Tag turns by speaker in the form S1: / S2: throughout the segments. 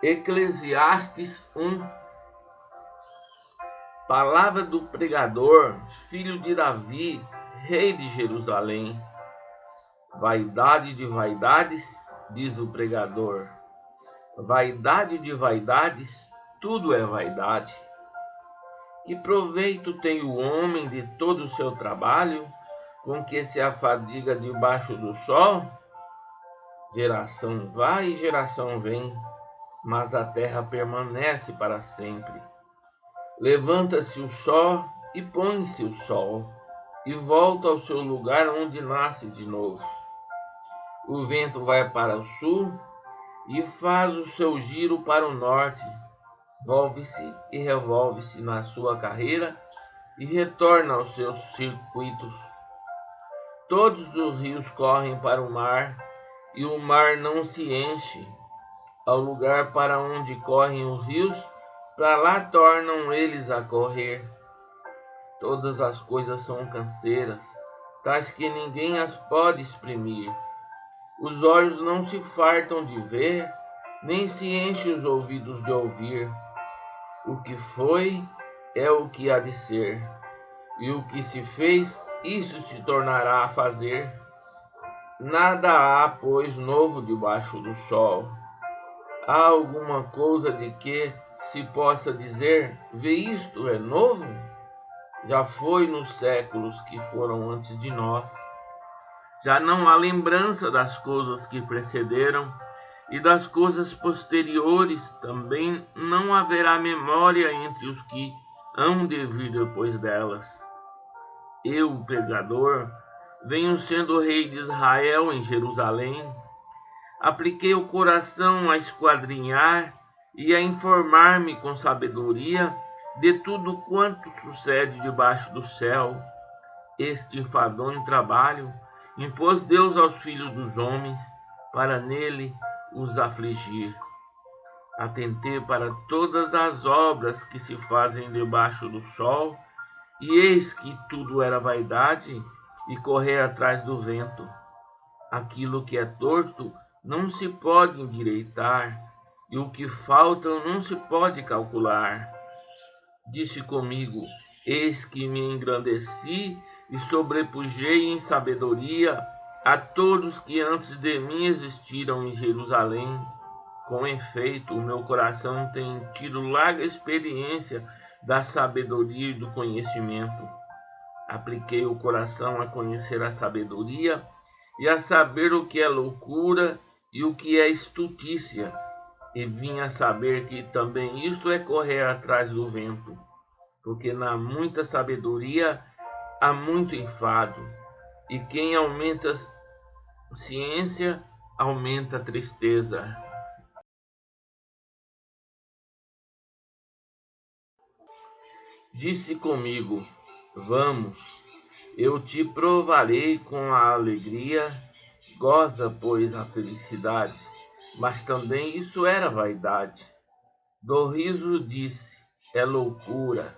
S1: Eclesiastes 1. Palavra do pregador, filho de Davi, rei de Jerusalém. Vaidade de vaidades, diz o pregador. Vaidade de vaidades, tudo é vaidade. Que proveito tem o homem de todo o seu trabalho, com que se afadiga debaixo do sol? Geração vai e geração vem, mas a terra permanece para sempre. Levanta-se o sol e põe-se o sol, e volta ao seu lugar onde nasce de novo. O vento vai para o sul e faz o seu giro para o norte. Volve-se e revolve-se na sua carreira e retorna aos seus circuitos. Todos os rios correm para o mar, e o mar não se enche. Ao lugar para onde correm os rios, para lá tornam eles a correr. Todas as coisas são canseiras, tais que ninguém as pode exprimir. Os olhos não se fartam de ver, nem se enchem os ouvidos de ouvir. O que foi é o que há de ser, e o que se fez, isso se tornará a fazer. Nada há, pois, novo debaixo do sol. Há alguma coisa de que se possa dizer, vê, isto é novo? Já foi nos séculos que foram antes de nós. Já não há lembrança das coisas que precederam, e das coisas posteriores também não haverá memória entre os que hão de vir depois delas. Eu, o pregador, venho sendo rei de Israel em Jerusalém. Apliquei o coração a esquadrinhar e a informar-me com sabedoria de tudo quanto sucede debaixo do céu. Este enfadonho trabalho impôs Deus aos filhos dos homens, para nele os afligir. Atentei para todas as obras que se fazem debaixo do sol, e eis que tudo era vaidade e correr atrás do vento. Aquilo que é torto não se pode endireitar, e o que falta não se pode calcular. Disse comigo, eis que me engrandeci e sobrepujei em sabedoria a todos que antes de mim existiram em Jerusalém. Com efeito, o meu coração tem tido larga experiência da sabedoria e do conhecimento. Apliquei o coração a conhecer a sabedoria e a saber o que é loucura e o que é estutícia, e vim a saber que também isto é correr atrás do vento, porque na muita sabedoria há muito enfado, e quem aumenta ciência aumenta a tristeza. Disse comigo, vamos, eu te provarei com a alegria, goza, pois, a felicidade. Mas também isso era vaidade. Do riso disse, é loucura,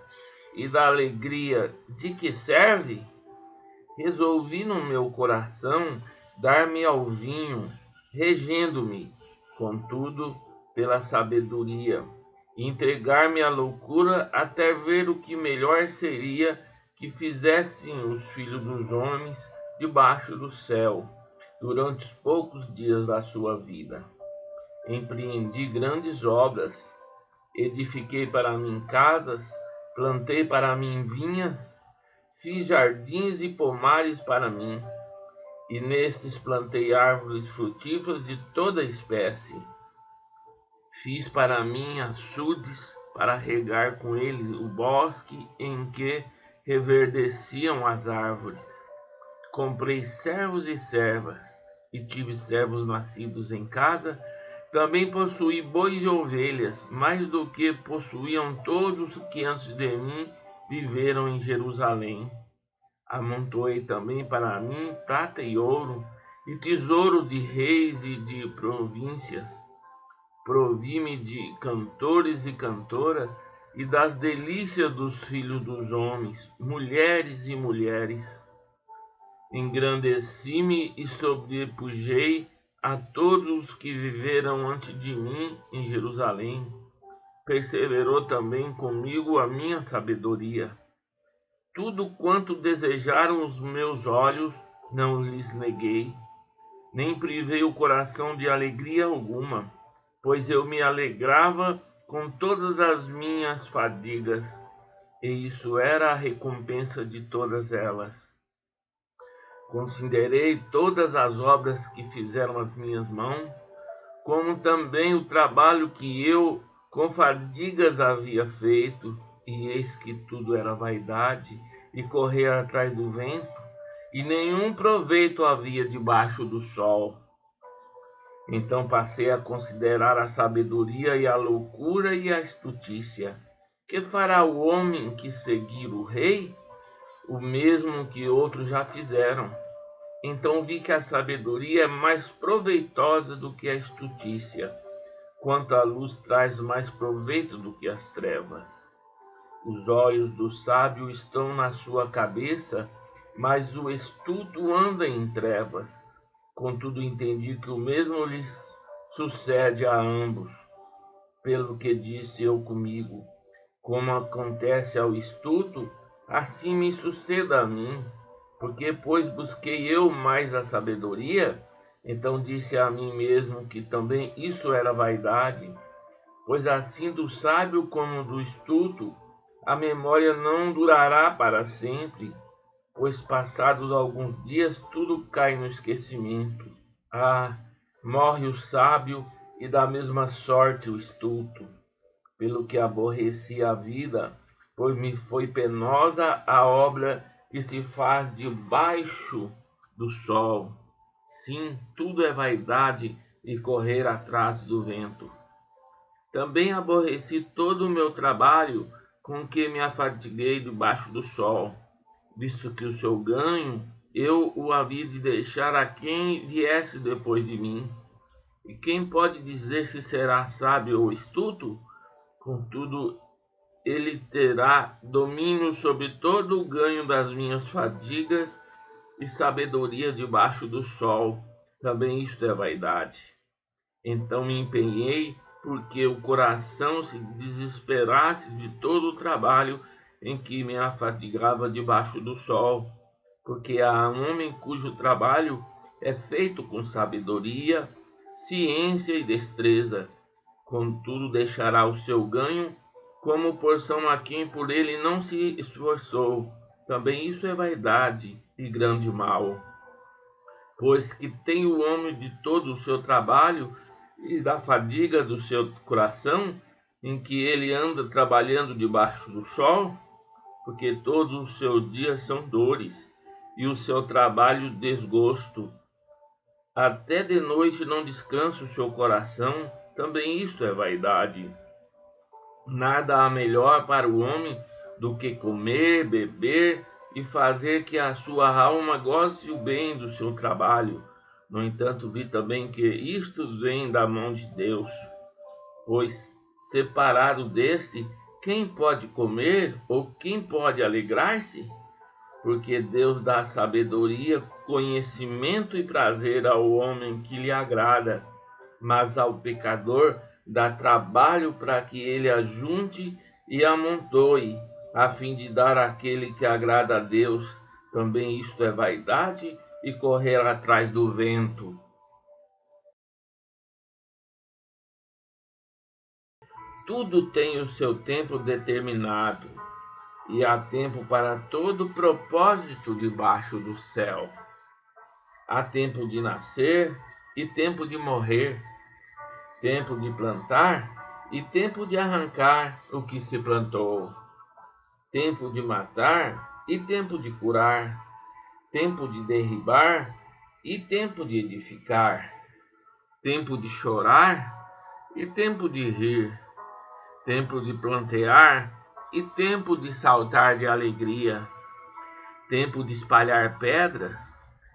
S1: e da alegria, de que serve? Resolvi no meu coração dar-me ao vinho, regendo-me, contudo, pela sabedoria, e entregar-me à loucura até ver o que melhor seria que fizessem os filhos dos homens debaixo do céu, durante os poucos dias da sua vida. Empreendi grandes obras, edifiquei para mim casas, plantei para mim vinhas, fiz jardins e pomares para mim, e nestes plantei árvores frutíferas de toda espécie. Fiz para mim açudes para regar com eles o bosque em que reverdeciam as árvores. Comprei servos e servas, e tive servos nascidos em casa. Também possuí bois e ovelhas, mais do que possuíam todos que antes de mim viveram em Jerusalém. Amontoei também para mim prata e ouro, e tesouro de reis e de províncias. Provi-me de cantores e cantoras, e das delícias dos filhos dos homens, mulheres e mulheres. Engrandeci-me e sobrepujei a todos os que viveram antes de mim em Jerusalém. Perseverou também comigo a minha sabedoria. Tudo quanto desejaram os meus olhos, não lhes neguei, nem privei o coração de alegria alguma, pois eu me alegrava com todas as minhas fadigas, e isso era a recompensa de todas elas. Considerei todas as obras que fizeram as minhas mãos, como também o trabalho que eu com fadigas havia feito, e eis que tudo era vaidade e correr atrás do vento, e nenhum proveito havia debaixo do sol. Então passei a considerar a sabedoria e a loucura e a estutícia. Que fará o homem que seguir o rei? O mesmo que outros já fizeram. Então vi que a sabedoria é mais proveitosa do que a estutícia, quanto a luz traz mais proveito do que as trevas. Os olhos do sábio estão na sua cabeça, mas o estulto anda em trevas. Contudo, entendi que o mesmo lhes sucede a ambos. Pelo que disse eu comigo, como acontece ao estulto, assim me suceda a mim. Porque, pois, busquei eu mais a sabedoria, então disse a mim mesmo que também isso era vaidade. Pois assim do sábio como do estulto, a memória não durará para sempre, pois passados alguns dias tudo cai no esquecimento. Ah, morre o sábio e da mesma sorte o estulto. Pelo que aborreci a vida, pois me foi penosa a obra que se faz debaixo do sol. Sim, tudo é vaidade e correr atrás do vento. Também aborreci todo o meu trabalho com que me afatiguei debaixo do sol, visto que o seu ganho eu o havia de deixar a quem viesse depois de mim. E quem pode dizer se será sábio ou estulto? Contudo, ele terá domínio sobre todo o ganho das minhas fadigas e sabedoria debaixo do sol. Também isto é vaidade. Então me empenhei, porque o coração se desesperasse de todo o trabalho em que me afadigava debaixo do sol, porque há um homem cujo trabalho é feito com sabedoria, ciência e destreza. Contudo, deixará o seu ganho como porção a quem por ele não se esforçou. Também isso é vaidade e grande mal. Pois que tem o homem de todo o seu trabalho e da fadiga do seu coração, em que ele anda trabalhando debaixo do sol, porque todos os seus dias são dores, e o seu trabalho desgosto. Até de noite não descansa o seu coração, também isto é vaidade. Nada há melhor para o homem do que comer, beber e fazer que a sua alma goze o bem do seu trabalho. No entanto, vi também que isto vem da mão de Deus, pois, separado deste, quem pode comer ou quem pode alegrar-se? Porque Deus dá sabedoria, conhecimento e prazer ao homem que lhe agrada, mas ao pecador dá trabalho para que ele ajunte e amontoe, a fim de dar àquele que agrada a Deus. Também isto é vaidade e correr atrás do vento. Tudo tem o seu tempo determinado, e há tempo para todo propósito debaixo do céu. Há tempo de nascer e tempo de morrer, tempo de plantar e tempo de arrancar o que se plantou, tempo de matar e tempo de curar, tempo de derribar e tempo de edificar, tempo de chorar e tempo de rir, tempo de plantear e tempo de saltar de alegria, tempo de espalhar pedras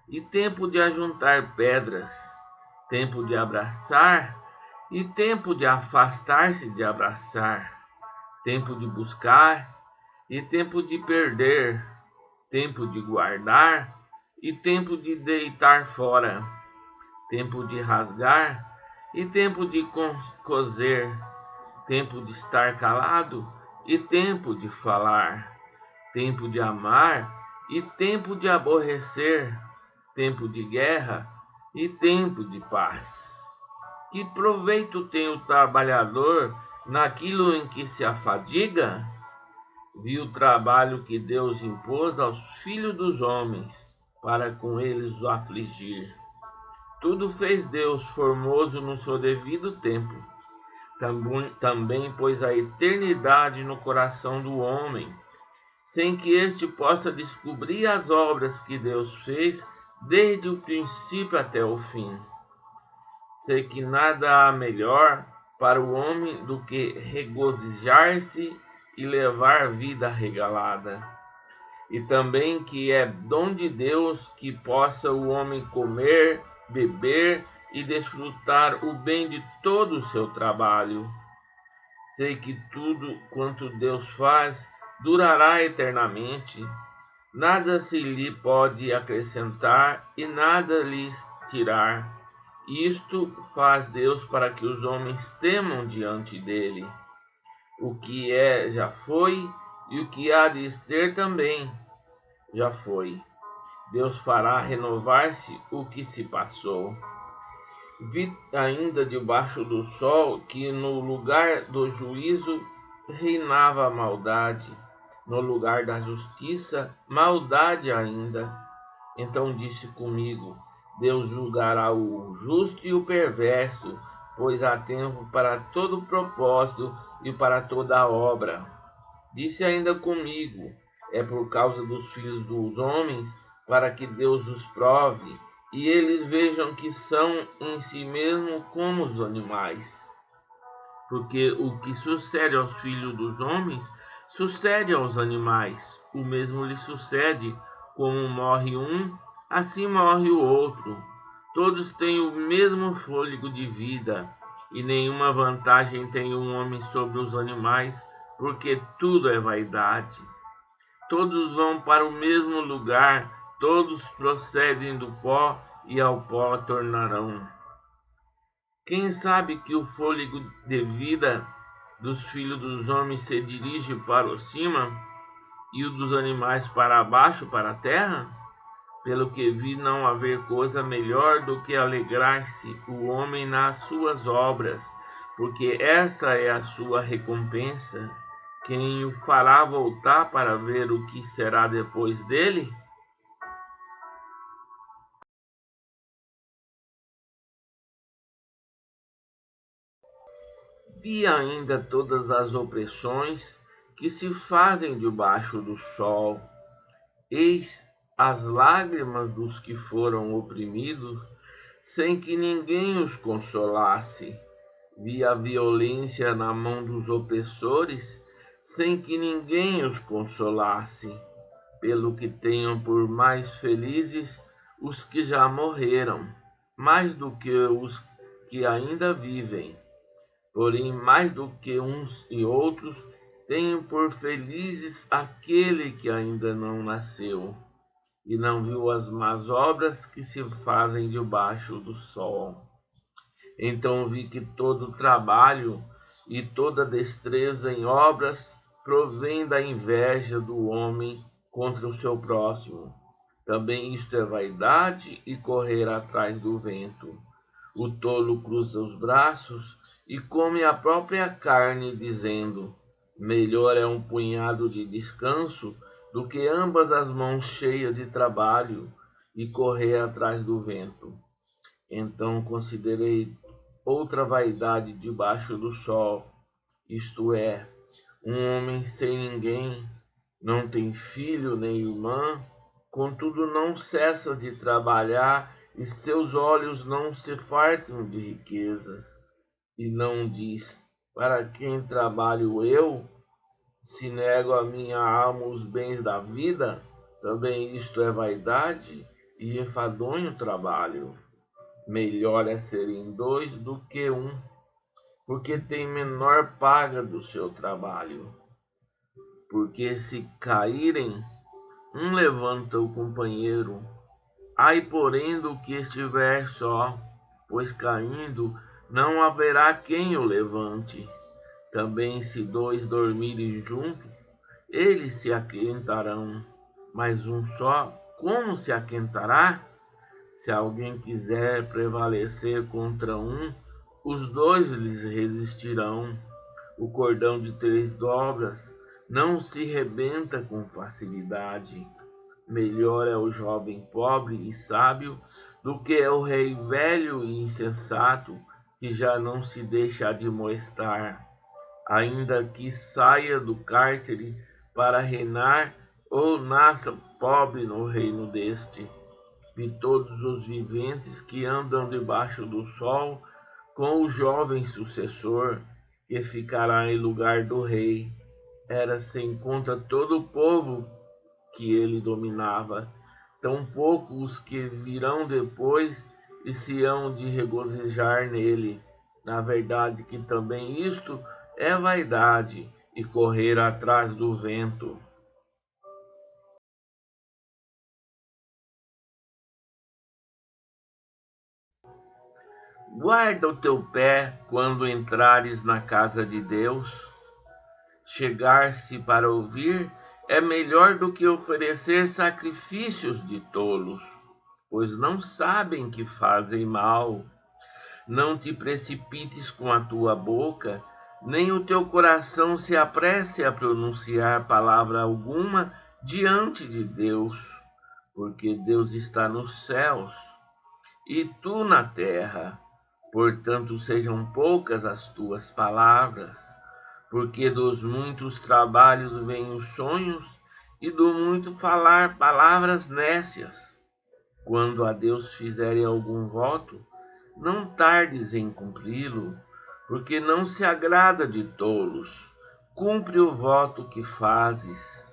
S1: e tempo de ajuntar pedras, tempo de abraçar e tempo de afastar-se de abraçar, tempo de buscar e tempo de perder, tempo de guardar e tempo de deitar fora, tempo de rasgar e tempo de coser, tempo de estar calado e tempo de falar, tempo de amar e tempo de aborrecer, tempo de guerra e tempo de paz. Que proveito tem o trabalhador naquilo em que se afadiga? Viu o trabalho que Deus impôs aos filhos dos homens, para com eles o afligir. Tudo fez Deus formoso no seu devido tempo. Também pôs a eternidade no coração do homem, sem que este possa descobrir as obras que Deus fez desde o princípio até o fim. Sei que nada há melhor para o homem do que regozijar-se e levar vida regalada. E também que é dom de Deus que possa o homem comer, beber e desfrutar o bem de todo o seu trabalho. Sei que tudo quanto Deus faz durará eternamente. Nada se lhe pode acrescentar e nada lhe tirar. Isto faz Deus para que os homens temam diante dele. O que é já foi, e o que há de ser também já foi. Deus fará renovar-se o que se passou. Vi ainda debaixo do sol que no lugar do juízo reinava a maldade, no lugar da justiça, maldade ainda. Então disse comigo: Deus julgará o justo e o perverso, pois há tempo para todo propósito e para toda obra. Disse ainda comigo: é por causa dos filhos dos homens, para que Deus os prove, e eles vejam que são em si mesmos como os animais. Porque o que sucede aos filhos dos homens, sucede aos animais. O mesmo lhe sucede, como morre um, assim morre o outro. Todos têm o mesmo fôlego de vida, e nenhuma vantagem tem um homem sobre os animais, porque tudo é vaidade. Todos vão para o mesmo lugar, todos procedem do pó, e ao pó tornarão. Quem sabe que o fôlego de vida dos filhos dos homens se dirige para o cima, e o dos animais para baixo, para a terra? Pelo que vi, não haver coisa melhor do que alegrar-se o homem nas suas obras, porque essa é a sua recompensa. Quem o fará voltar para ver o que será depois dele? Vi ainda todas as opressões que se fazem debaixo do sol. Eis as lágrimas dos que foram oprimidos, sem que ninguém os consolasse. Vi a violência na mão dos opressores, sem que ninguém os consolasse. Pelo que tenham por mais felizes os que já morreram, mais do que os que ainda vivem. Porém, mais do que uns e outros, tenho por felizes aquele que ainda não nasceu e não viu as más obras que se fazem debaixo do sol. Então vi que todo trabalho e toda destreza em obras provém da inveja do homem contra o seu próximo. Também isto é vaidade e correr atrás do vento. O tolo cruza os braços e come a própria carne, dizendo: melhor é um punhado de descanso do que ambas as mãos cheias de trabalho e correr atrás do vento. Então considerei outra vaidade debaixo do sol, isto é, um homem sem ninguém, não tem filho nem irmã, contudo não cessa de trabalhar e seus olhos não se fartam de riquezas. E não diz: para quem trabalho eu, se nego a minha alma os bens da vida? Também isto é vaidade e enfadonho trabalho. Melhor é serem dois do que um, porque tem menor paga do seu trabalho. Porque se caírem, um levanta o companheiro. Ai, porém, do que estiver só, pois caindo não haverá quem o levante. Também se dois dormirem juntos, eles se aquentarão, mas um só, como se aquentará? Se alguém quiser prevalecer contra um, os dois lhes resistirão. O cordão de 3 dobras não se rebenta com facilidade. Melhor é o jovem pobre e sábio do que o rei velho e insensato, que já não se deixa admoestar, ainda que saia do cárcere para reinar ou nasça pobre no reino deste. De todos os viventes que andam debaixo do sol, com o jovem sucessor, que ficará em lugar do rei, era sem conta todo o povo que ele dominava, tampouco os que virão depois e se hão de regozijar nele. Na verdade que também isto é vaidade e correr atrás do vento. Guarda o teu pé quando entrares na casa de Deus. Chegar-se para ouvir é melhor do que oferecer sacrifícios de tolos, pois não sabem que fazem mal. Não te precipites com a tua boca, nem o teu coração se apresse a pronunciar palavra alguma diante de Deus, porque Deus está nos céus e tu na terra. Portanto, sejam poucas as tuas palavras, porque dos muitos trabalhos vêm os sonhos, e do muito falar palavras nécias. Quando a Deus fizerem algum voto, não tardes em cumpri-lo, porque não se agrada de tolos. Cumpre o voto que fazes.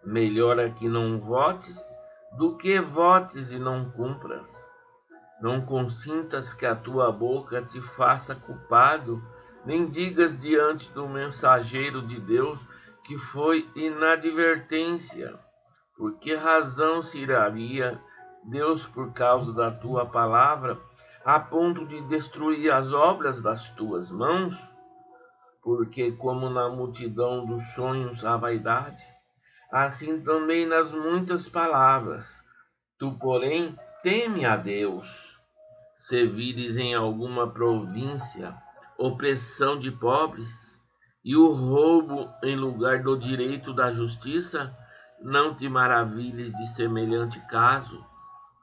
S1: Melhor é que não votes do que votes e não cumpras. Não consintas que a tua boca te faça culpado, nem digas diante do mensageiro de Deus que foi inadvertência. Por que razão se iraria Deus por causa da tua palavra, a ponto de destruir as obras das tuas mãos? Porque como na multidão dos sonhos há vaidade, assim também nas muitas palavras. Tu, porém, teme a Deus. Se vires em alguma província opressão de pobres, e o roubo em lugar do direito da justiça, não te maravilhes de semelhante caso,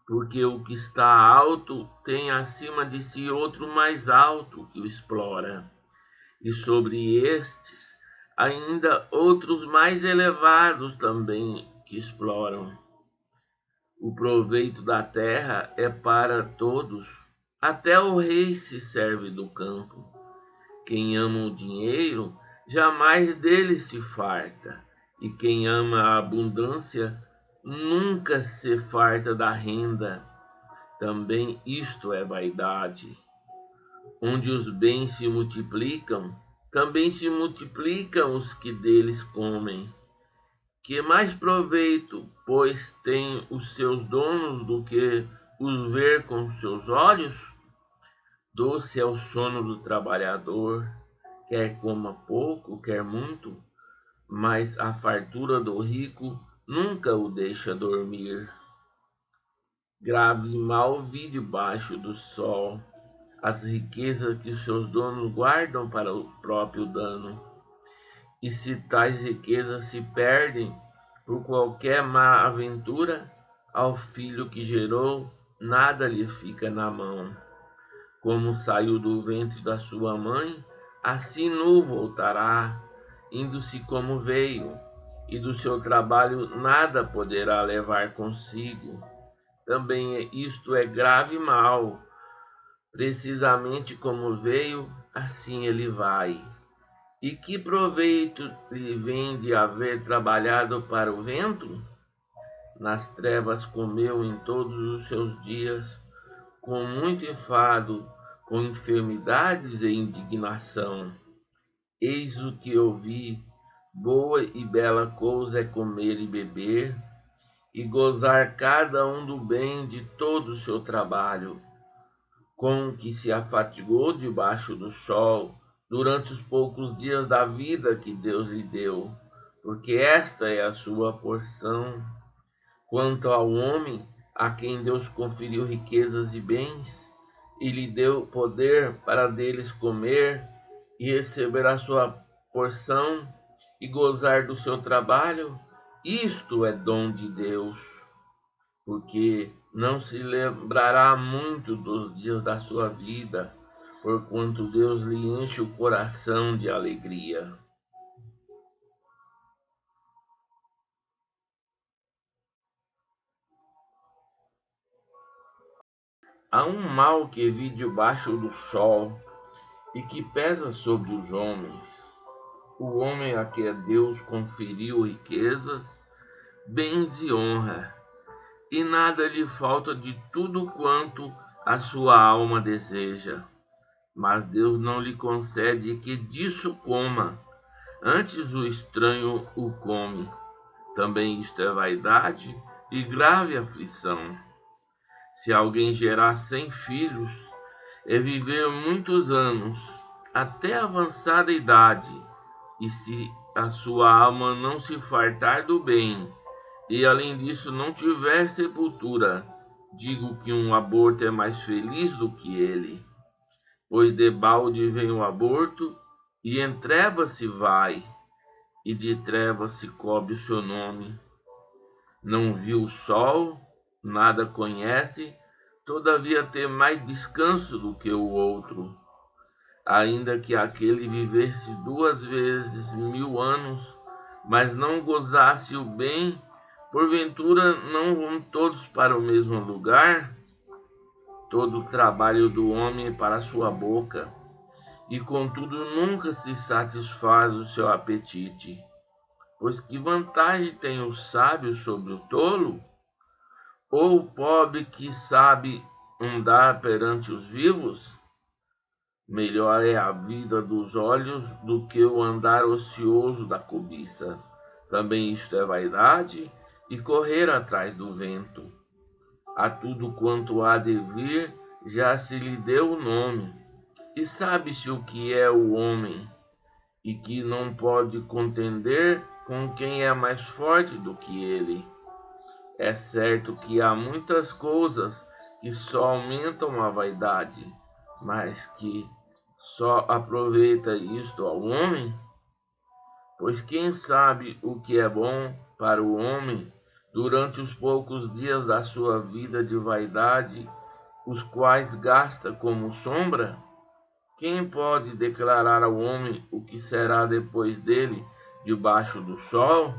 S1: porque o que está alto tem acima de si outro mais alto que o explora, e sobre estes ainda outros mais elevados também que exploram. O proveito da terra é para todos, até o rei se serve do campo. Quem ama o dinheiro, jamais dele se farta, e quem ama a abundância, nunca se farta da renda. Também isto é vaidade. Onde os bens se multiplicam, também se multiplicam os que deles comem. Que mais proveito, pois, têm os seus donos do que os ver com seus olhos? Doce é o sono do trabalhador, quer coma pouco, quer muito, mas a fartura do rico nunca o deixa dormir. Grave mal vi debaixo do sol as riquezas que os seus donos guardam para o próprio dano. E se tais riquezas se perdem por qualquer má aventura, ao filho que gerou, nada lhe fica na mão. Como saiu do ventre da sua mãe, assim nu voltará, indo-se como veio, e do seu trabalho nada poderá levar consigo. Também isto é grave mal. Precisamente como veio, assim ele vai. E que proveito lhe vem de haver trabalhado para o vento? Nas trevas comeu em todos os seus dias, com muito enfado, com enfermidades e indignação. Eis o que ouvi: boa e bela coisa é comer e beber, e gozar cada um do bem de todo o seu trabalho. com que se afatigou debaixo do sol durante os poucos dias da vida que Deus lhe deu, porque esta é a sua porção. Quanto ao homem, a quem Deus conferiu riquezas e bens, e lhe deu poder para deles comer e receber a sua porção e gozar do seu trabalho, isto é dom de Deus, porque não se lembrará muito dos dias da sua vida, porquanto Deus lhe enche o coração de alegria. Há um mal que vi debaixo do sol e que pesa sobre os homens. O homem a que Deus conferiu riquezas, bens e honra, e nada lhe falta de tudo quanto a sua alma deseja. Mas Deus não lhe concede que disso coma, antes o estranho o come. Também isto é vaidade e grave aflição. Se alguém gerar 100 filhos e viver muitos anos, até avançada idade, e se a sua alma não se fartar do bem, e além disso não tiver sepultura, digo que um aborto é mais feliz do que ele, pois debalde vem o aborto, e em trevas se vai, e de trevas se cobre o seu nome. Não viu o sol, nada conhece, todavia tem mais descanso do que o outro. Ainda que aquele vivesse 2 vezes 1000 anos, mas não gozasse o bem, porventura não vão todos para o mesmo lugar? Todo o trabalho do homem é para a sua boca, e contudo nunca se satisfaz o seu apetite. Pois que vantagem tem o sábio sobre o tolo? Ou o pobre que sabe andar perante os vivos? Melhor é a vida dos olhos do que o andar ocioso da cobiça. Também isto é vaidade e correr atrás do vento. A tudo quanto há de vir já se lhe deu o nome, e sabe-se o que é o homem, e que não pode contender com quem é mais forte do que ele. É certo que há muitas coisas que só aumentam a vaidade, mas que só aproveita isto ao homem? Pois quem sabe o que é bom para o homem durante os poucos dias da sua vida de vaidade, os quais gasta como sombra? Quem pode declarar ao homem o que será depois dele debaixo do sol?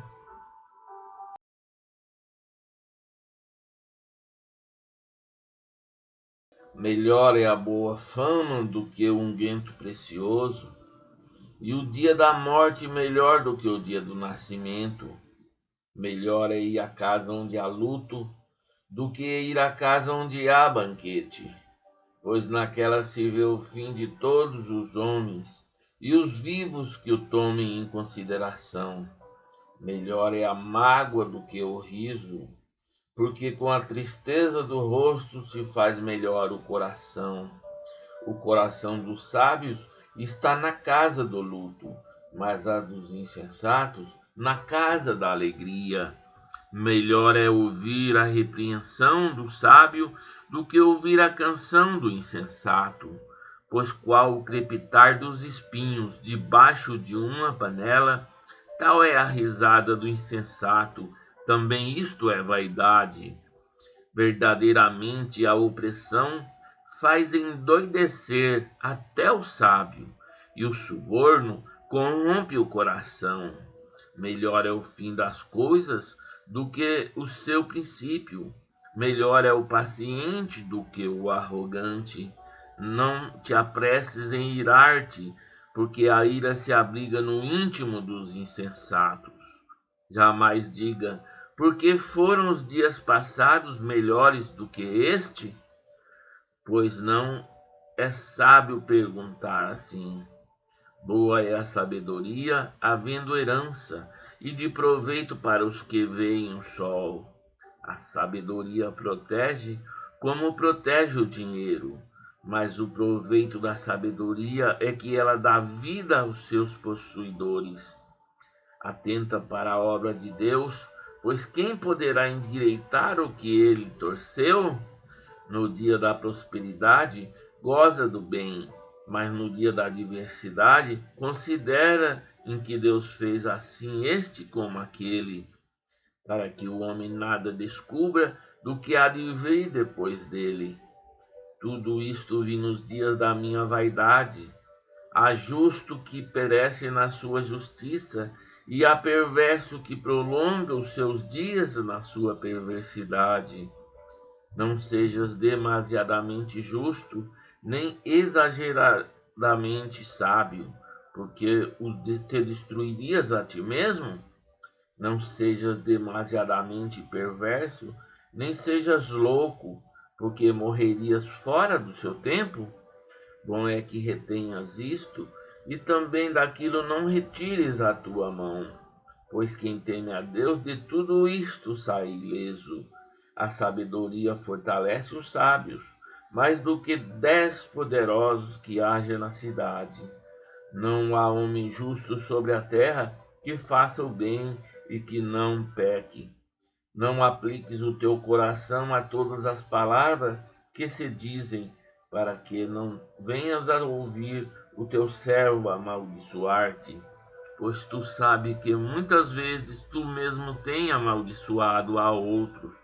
S1: Melhor é a boa fama do que o unguento precioso, e o dia da morte melhor do que o dia do nascimento. Melhor é ir à casa onde há luto do que ir à casa onde há banquete, pois naquela se vê o fim de todos os homens, e os vivos que o tomem em consideração. Melhor é a mágoa do que o riso, porque com a tristeza do rosto se faz melhor o coração. O coração dos sábios está na casa do luto, mas a dos insensatos na casa da alegria. Melhor é ouvir a repreensão do sábio do que ouvir a canção do insensato, pois qual o crepitar dos espinhos debaixo de uma panela, tal é a risada do insensato, também isto é vaidade. Verdadeiramente a opressão faz endoidecer até o sábio, e o suborno corrompe o coração. Melhor é o fim das coisas do que o seu princípio. Melhor é o paciente do que o arrogante. Não te apresses em irar-te, porque a ira se abriga no íntimo dos insensatos. Jamais diga, porque foram os dias passados melhores do que este? Pois não é sábio perguntar assim. Boa é a sabedoria, havendo herança, e de proveito para os que veem o sol. A sabedoria protege, como protege o dinheiro, mas o proveito da sabedoria é que ela dá vida aos seus possuidores. Atenta para a obra de Deus, pois quem poderá endireitar o que ele torceu? No dia da prosperidade, goza do bem, mas no dia da adversidade, considera em que Deus fez assim este como aquele, para que o homem nada descubra do que há de vir depois dele. Tudo isto vi nos dias da minha vaidade. Há justo que perece na sua justiça, e há perverso que prolonga os seus dias na sua perversidade. Não sejas demasiadamente justo, nem exageradamente sábio, porque te destruirias a ti mesmo. Não sejas demasiadamente perverso, nem sejas louco, porque morrerias fora do seu tempo. Bom é que retenhas isto, e também daquilo não retires a tua mão, pois quem teme a Deus de tudo isto sai ileso. A sabedoria fortalece os sábios, mais do que 10 poderosos que haja na cidade. Não há homem justo sobre a terra que faça o bem e que não peque. Não apliques o teu coração a todas as palavras que se dizem, para que não venhas a ouvir o teu servo amaldiçoar-te, pois tu sabes que muitas vezes tu mesmo tens amaldiçoado a outros.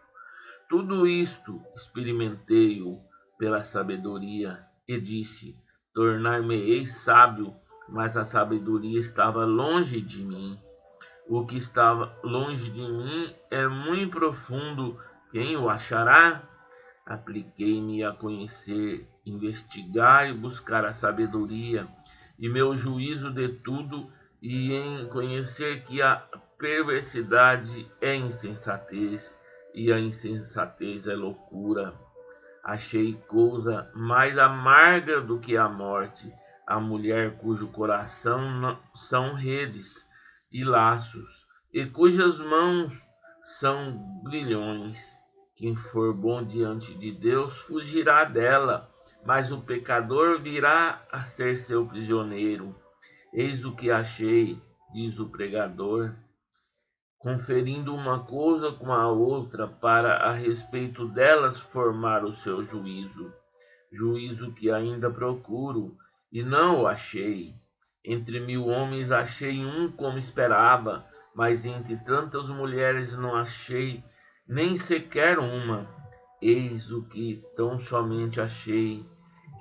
S1: Tudo isto experimentei-o pela sabedoria, e disse: tornar-me-ei sábio, mas a sabedoria estava longe de mim. O que estava longe de mim é muito profundo, quem o achará? Apliquei-me a conhecer, investigar e buscar a sabedoria, e meu juízo de tudo, e em conhecer que a perversidade é insensatez, e a insensatez é loucura. Achei coisa mais amarga do que a morte, a mulher cujo coração são redes e laços, e cujas mãos são grilhões. Quem for bom diante de Deus fugirá dela, mas o pecador virá a ser seu prisioneiro. Eis o que achei, diz o pregador, conferindo uma coisa com a outra, para a respeito delas formar o seu juízo. Juízo que ainda procuro, e não o achei. Entre 1000 homens achei um como esperava, mas entre tantas mulheres não achei nem sequer uma. Eis o que tão somente achei,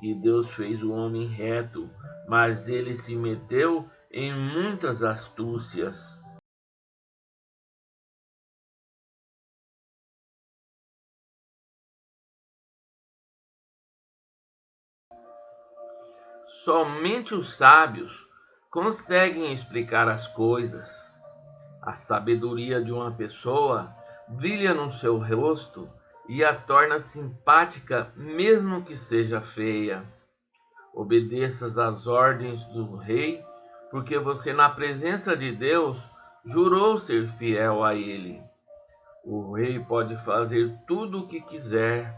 S1: que Deus fez o homem reto, mas ele se meteu em muitas astúcias. Somente os sábios conseguem explicar as coisas. A sabedoria de uma pessoa brilha no seu rosto e a torna simpática, mesmo que seja feia. Obedeças às ordens do rei, porque você, na presença de Deus, jurou ser fiel a ele. O rei pode fazer tudo o que quiser.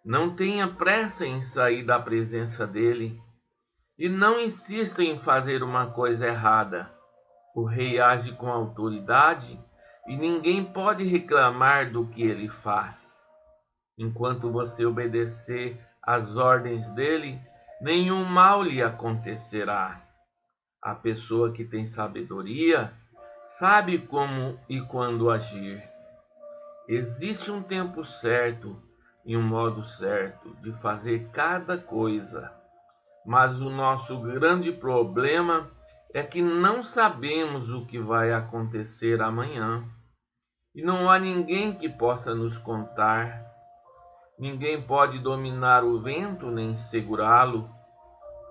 S1: Não tenha pressa em sair da presença dele. E não insista em fazer uma coisa errada. O rei age com autoridade e ninguém pode reclamar do que ele faz. Enquanto você obedecer às ordens dele, nenhum mal lhe acontecerá. A pessoa que tem sabedoria sabe como e quando agir. Existe um tempo certo e um modo certo de fazer cada coisa. Mas o nosso grande problema é que não sabemos o que vai acontecer amanhã. E não há ninguém que possa nos contar. Ninguém pode dominar o vento nem segurá-lo.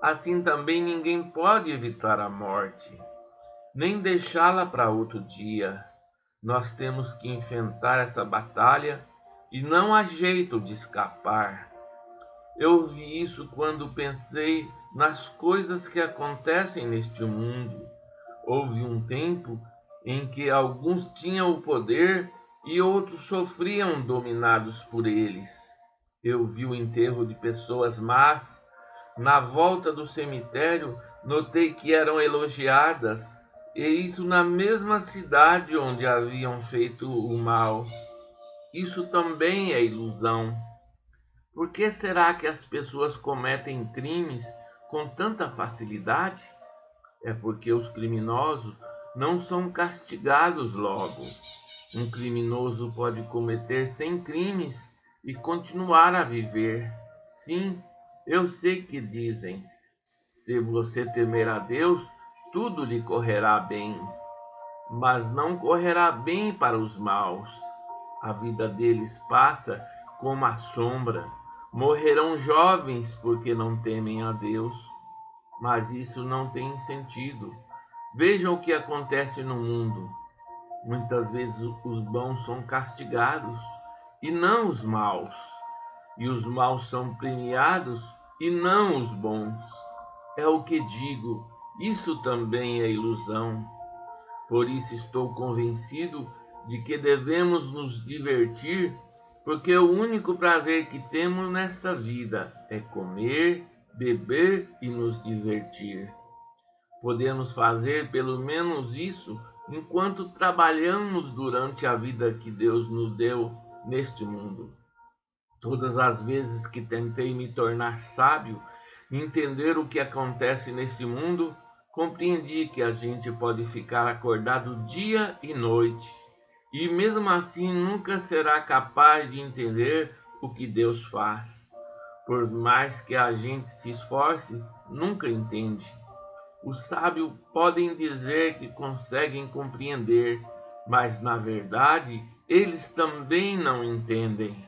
S1: Assim também ninguém pode evitar a morte, nem deixá-la para outro dia. Nós temos que enfrentar essa batalha e não há jeito de escapar. Eu vi isso quando pensei nas coisas que acontecem neste mundo. Houve um tempo em que alguns tinham o poder e outros sofriam dominados por eles. Eu vi o enterro de pessoas más. Na volta do cemitério, notei que eram elogiadas, e isso na mesma cidade onde haviam feito o mal. Isso também é ilusão. Por que será que as pessoas cometem crimes com tanta facilidade? É porque os criminosos não são castigados logo. Um criminoso pode cometer 100 crimes e continuar a viver. Sim, eu sei que dizem: se você temer a Deus, tudo lhe correrá bem. Mas não correrá bem para os maus. A vida deles passa como a sombra. Morrerão jovens porque não temem a Deus. Mas isso não tem sentido. Vejam o que acontece no mundo. Muitas vezes os bons são castigados e não os maus, e os maus são premiados e não os bons. É o que digo, isso também é ilusão. Por isso estou convencido de que devemos nos divertir, porque o único prazer que temos nesta vida é comer, beber e nos divertir. Podemos fazer pelo menos isso enquanto trabalhamos durante a vida que Deus nos deu neste mundo. Todas as vezes que tentei me tornar sábio e entender o que acontece neste mundo, compreendi que a gente pode ficar acordado dia e noite, e mesmo assim nunca será capaz de entender o que Deus faz. Por mais que a gente se esforce, nunca entende. Os sábios podem dizer que conseguem compreender, mas na verdade eles também não entendem.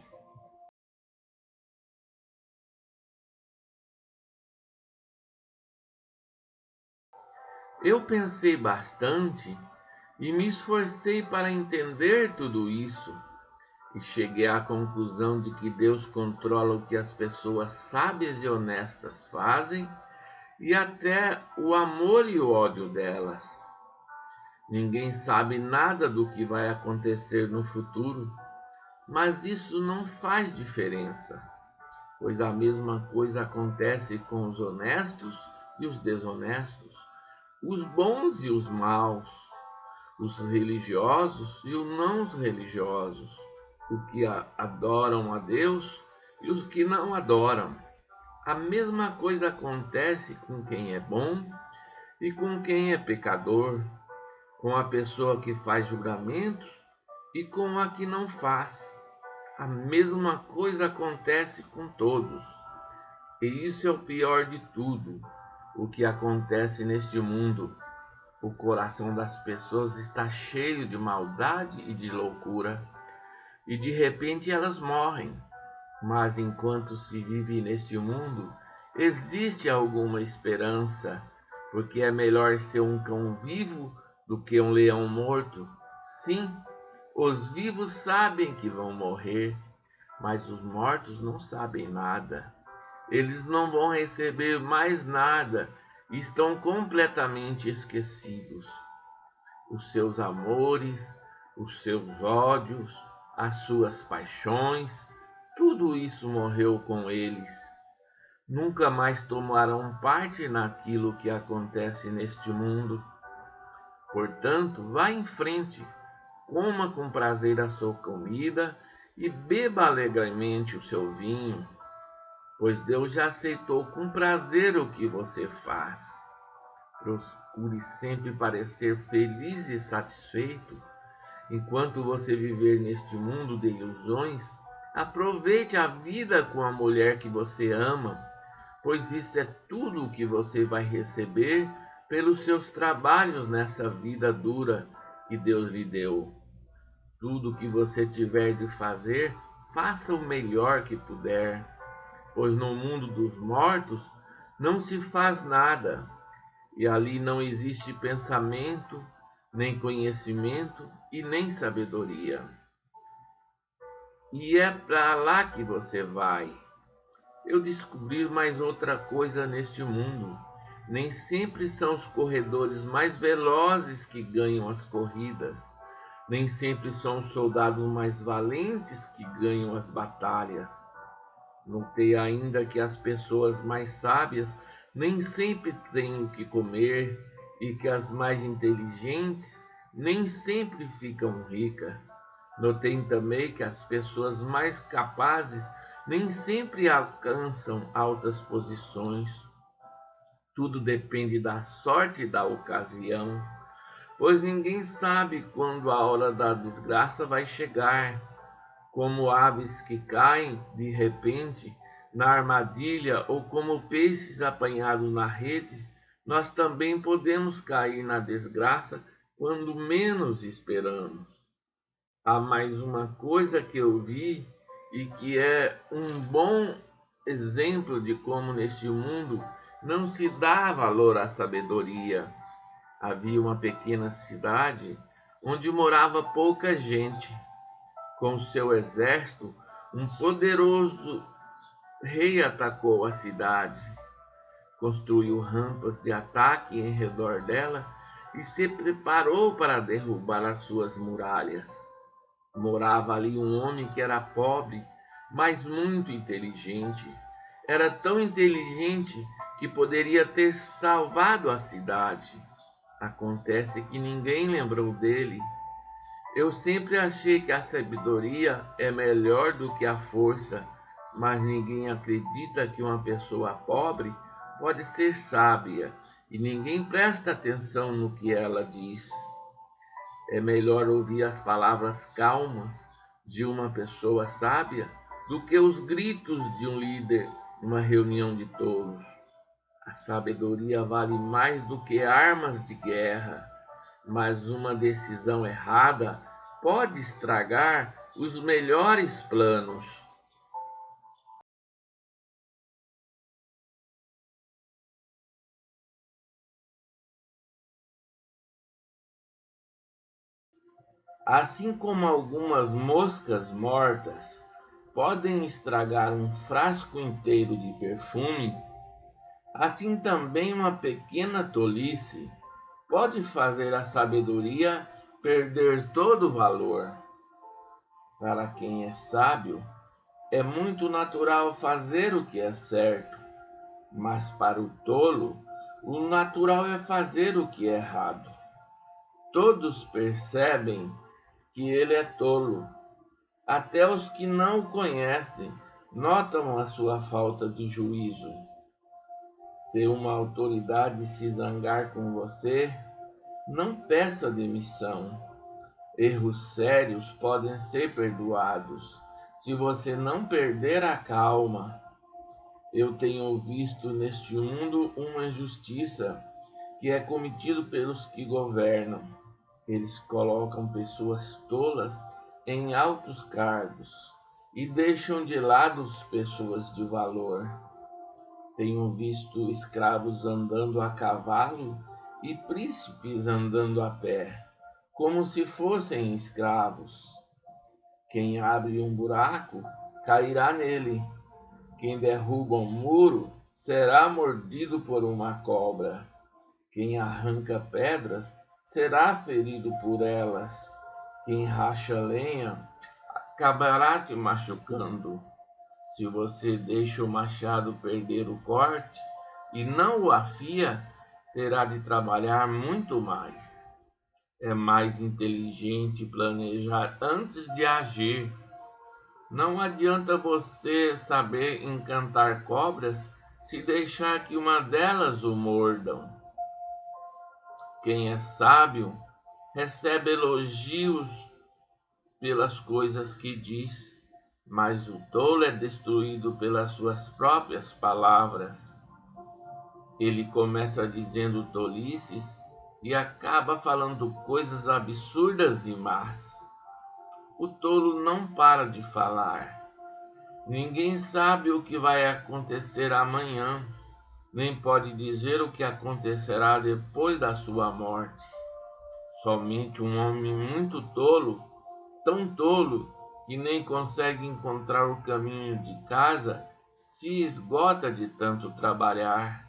S1: Eu pensei bastante e me esforcei para entender tudo isso, e cheguei à conclusão de que Deus controla o que as pessoas sábias e honestas fazem e até o amor e o ódio delas. Ninguém sabe nada do que vai acontecer no futuro, mas isso não faz diferença, pois a mesma coisa acontece com os honestos e os desonestos, os bons e os maus, os religiosos e os não religiosos, os que adoram a Deus e os que não adoram. A mesma coisa acontece com quem é bom e com quem é pecador, com a pessoa que faz julgamentos e com a que não faz. A mesma coisa acontece com todos. E isso é o pior de tudo, o que acontece neste mundo. O coração das pessoas está cheio de maldade e de loucura, e de repente elas morrem. Mas enquanto se vive neste mundo, existe alguma esperança, porque é melhor ser um cão vivo do que um leão morto. Sim, os vivos sabem que vão morrer, mas os mortos não sabem nada. Eles não vão receber mais nada e estão completamente esquecidos. Os seus amores, os seus ódios, as suas paixões, tudo isso morreu com eles. Nunca mais tomarão parte naquilo que acontece neste mundo. Portanto, vá em frente, coma com prazer a sua comida e beba alegremente o seu vinho, pois Deus já aceitou com prazer o que você faz. Procure sempre parecer feliz e satisfeito. Enquanto você viver neste mundo de ilusões, aproveite a vida com a mulher que você ama, pois isso é tudo o que você vai receber pelos seus trabalhos nessa vida dura que Deus lhe deu. Tudo o que você tiver de fazer, faça o melhor que puder, pois no mundo dos mortos não se faz nada, e ali não existe pensamento, nem conhecimento e nem sabedoria. E é para lá que você vai. Eu descobri mais outra coisa neste mundo. Nem sempre são os corredores mais velozes que ganham as corridas. Nem sempre são os soldados mais valentes que ganham as batalhas. Notei ainda que as pessoas mais sábias nem sempre têm o que comer e que as mais inteligentes nem sempre ficam ricas. Notei também que as pessoas mais capazes nem sempre alcançam altas posições. Tudo depende da sorte e da ocasião, pois ninguém sabe quando a hora da desgraça vai chegar. Como aves que caem de repente na armadilha ou como peixes apanhados na rede, nós também podemos cair na desgraça quando menos esperamos. Há mais uma coisa que eu vi e que é um bom exemplo de como neste mundo não se dá valor à sabedoria. Havia uma pequena cidade onde morava pouca gente. Com seu exército, um poderoso rei atacou a cidade, construiu rampas de ataque em redor dela e se preparou para derrubar as suas muralhas. Morava ali um homem que era pobre, mas muito inteligente. Era tão inteligente que poderia ter salvado a cidade. Acontece que ninguém lembrou dele. Eu sempre achei que a sabedoria é melhor do que a força, mas ninguém acredita que uma pessoa pobre pode ser sábia e ninguém presta atenção no que ela diz. É melhor ouvir as palavras calmas de uma pessoa sábia do que os gritos de um líder numa reunião de tolos. A sabedoria vale mais do que armas de guerra, mas uma decisão errada pode estragar os melhores planos. Assim como algumas moscas mortas podem estragar um frasco inteiro de perfume, assim também uma pequena tolice pode fazer a sabedoria perder todo o valor. Para quem é sábio, é muito natural fazer o que é certo, mas para o tolo, o natural é fazer o que é errado. Todos percebem que ele é tolo. Até os que não o conhecem notam a sua falta de juízo. Se uma autoridade se zangar com você, não peça demissão. Erros sérios podem ser perdoados se você não perder a calma. Eu tenho visto neste mundo uma injustiça que é cometido pelos que governam. Eles colocam pessoas tolas em altos cargos e deixam de lado as pessoas de valor. Tenho visto escravos andando a cavalo e príncipes andando a pé, como se fossem escravos. Quem abre um buraco cairá nele. Quem derruba um muro será mordido por uma cobra. Quem arranca pedras será ferido por elas. Quem racha lenha acabará se machucando. Se você deixa o machado perder o corte e não o afia, terá de trabalhar muito mais. É mais inteligente planejar antes de agir. Não adianta você saber encantar cobras se deixar que uma delas o mordam. Quem é sábio recebe elogios pelas coisas que diz, mas o tolo é destruído pelas suas próprias palavras. Ele começa dizendo tolices e acaba falando coisas absurdas e más. O tolo não para de falar. Ninguém sabe o que vai acontecer amanhã, nem pode dizer o que acontecerá depois da sua morte. Somente um homem muito tolo, tão tolo que nem consegue encontrar o caminho de casa, se esgota de tanto trabalhar.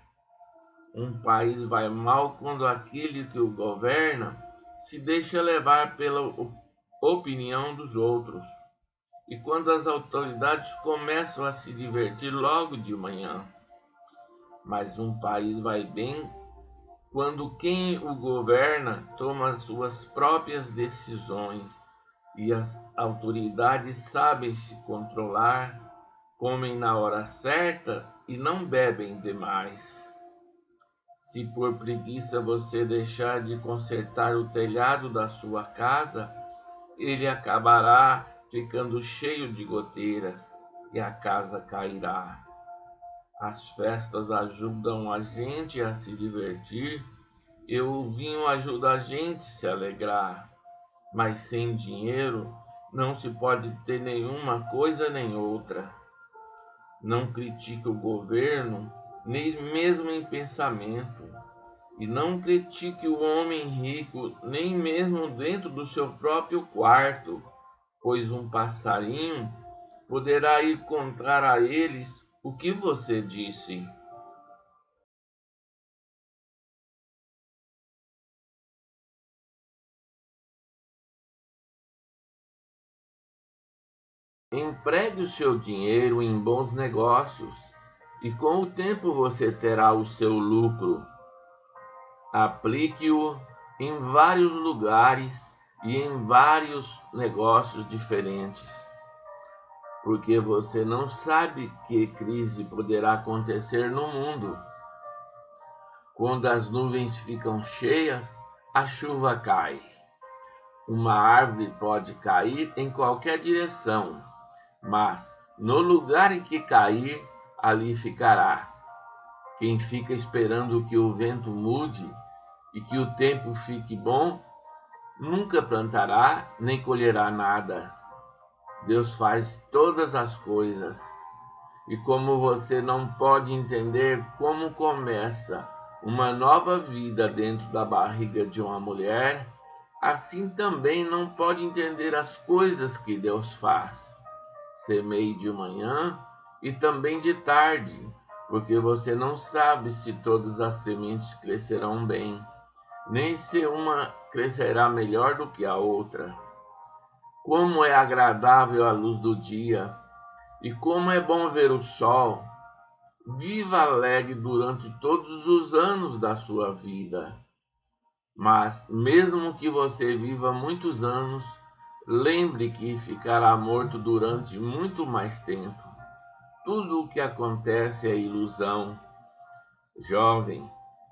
S1: Um país vai mal quando aquele que o governa se deixa levar pela opinião dos outros e quando as autoridades começam a se divertir logo de manhã. Mas um país vai bem quando quem o governa toma as suas próprias decisões e as autoridades sabem se controlar, comem na hora certa e não bebem demais. Se por preguiça você deixar de consertar o telhado da sua casa, ele acabará ficando cheio de goteiras e a casa cairá. As festas ajudam a gente a se divertir e o vinho ajuda a gente a se alegrar. Mas sem dinheiro não se pode ter nenhuma coisa nem outra. Não critique o governo, nem mesmo em pensamento. E não critique o homem rico, nem mesmo dentro do seu próprio quarto, pois um passarinho poderá ir contar a eles o que você disse. Empregue o seu dinheiro em bons negócios e com o tempo você terá o seu lucro. Aplique-o em vários lugares e em vários negócios diferentes, porque você não sabe que crise poderá acontecer no mundo. Quando as nuvens ficam cheias, a chuva cai. Uma árvore pode cair em qualquer direção, mas no lugar em que cair, ali ficará. Quem fica esperando que o vento mude e que o tempo fique bom, nunca plantará nem colherá nada. Deus faz todas as coisas. E como você não pode entender como começa uma nova vida dentro da barriga de uma mulher, assim também não pode entender as coisas que Deus faz. Semeie de manhã e também de tarde, porque você não sabe se todas as sementes crescerão bem, nem se uma crescerá melhor do que a outra. Como é agradável a luz do dia, e como é bom ver o sol. Viva alegre durante todos os anos da sua vida. Mas, mesmo que você viva muitos anos, lembre que ficará morto durante muito mais tempo. Tudo o que acontece é ilusão. Jovem,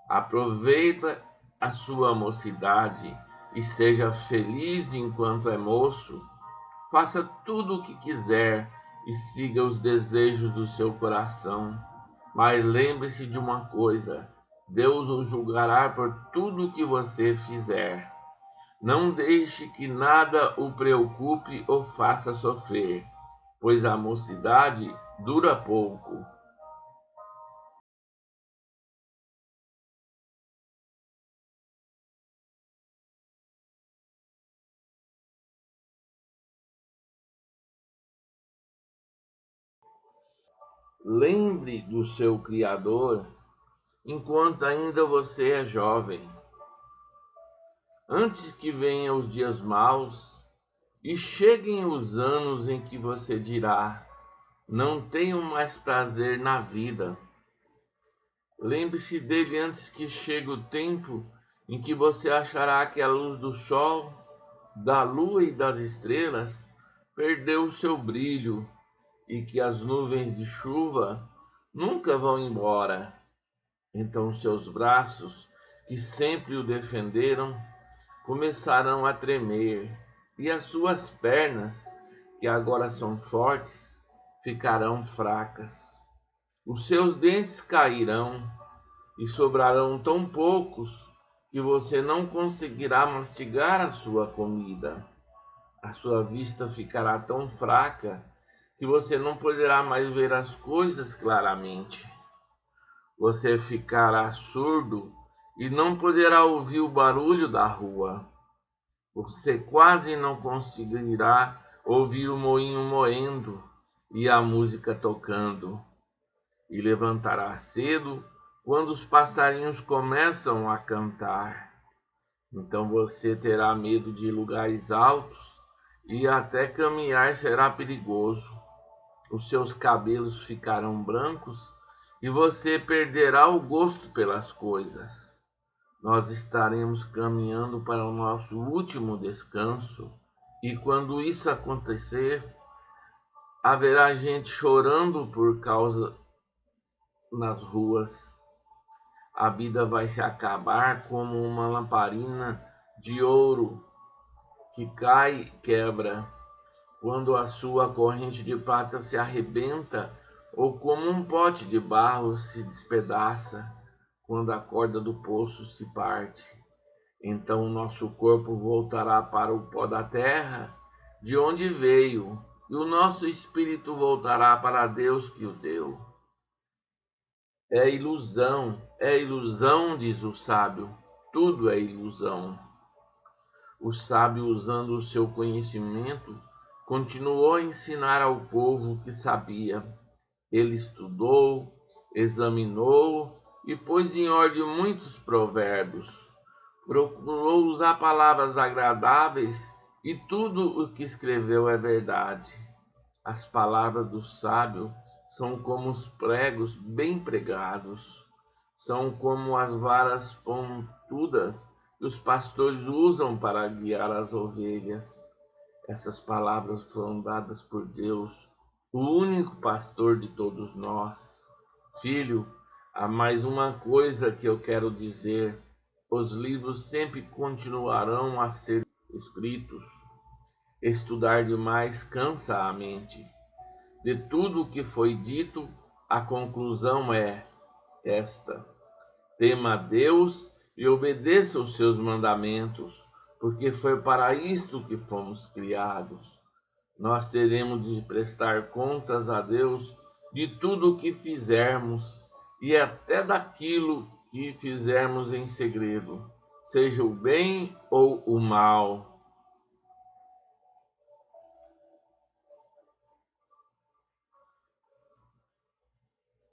S1: aproveita a sua mocidade e seja feliz enquanto é moço. Faça tudo o que quiser e siga os desejos do seu coração. Mas lembre-se de uma coisa: Deus o julgará por tudo o que você fizer. Não deixe que nada o preocupe ou faça sofrer, pois a mocidade dura pouco. Lembre do seu Criador enquanto ainda você é jovem, antes que venham os dias maus e cheguem os anos em que você dirá: não tenho mais prazer na vida. Lembre-se dele antes que chegue o tempo em que você achará que a luz do sol, da lua e das estrelas perdeu o seu brilho e que as nuvens de chuva nunca vão embora. Então seus braços, que sempre o defenderam, começarão a tremer, e as suas pernas, que agora são fortes, ficarão fracas. Os seus dentes cairão e sobrarão tão poucos que você não conseguirá mastigar a sua comida. A sua vista ficará tão fraca que você não poderá mais ver as coisas claramente. Você ficará surdo e não poderá ouvir o barulho da rua. Você quase não conseguirá ouvir o moinho moendo e a música tocando. E levantará cedo quando os passarinhos começam a cantar. Então você terá medo de lugares altos e até caminhar será perigoso. Os seus cabelos ficarão brancos e você perderá o gosto pelas coisas. Nós estaremos caminhando para o nosso último descanso, e quando isso acontecer, haverá gente chorando por causa nas ruas. A vida vai se acabar como uma lamparina de ouro que cai e quebra, quando a sua corrente de prata se arrebenta, ou como um pote de barro se despedaça, quando a corda do poço se parte. Então o nosso corpo voltará para o pó da terra, de onde veio, e o nosso espírito voltará para Deus que o deu. É ilusão, diz o sábio, tudo é ilusão. O sábio, usando o seu conhecimento, continuou a ensinar ao povo que sabia. Ele estudou, examinou e pôs em ordem muitos provérbios. Procurou usar palavras agradáveis e tudo o que escreveu é verdade. As palavras do sábio são como os pregos bem pregados, são como as varas pontudas que os pastores usam para guiar as ovelhas. Essas palavras foram dadas por Deus, o único pastor de todos nós. Filho, há mais uma coisa que eu quero dizer: os livros sempre continuarão a ser escritos. Estudar demais cansa a mente. De tudo o que foi dito, a conclusão é esta: tema a Deus e obedeça os seus mandamentos, porque foi para isto que fomos criados. Nós teremos de prestar contas a Deus de tudo o que fizermos e até daquilo que fizermos em segredo, seja o bem ou o mal.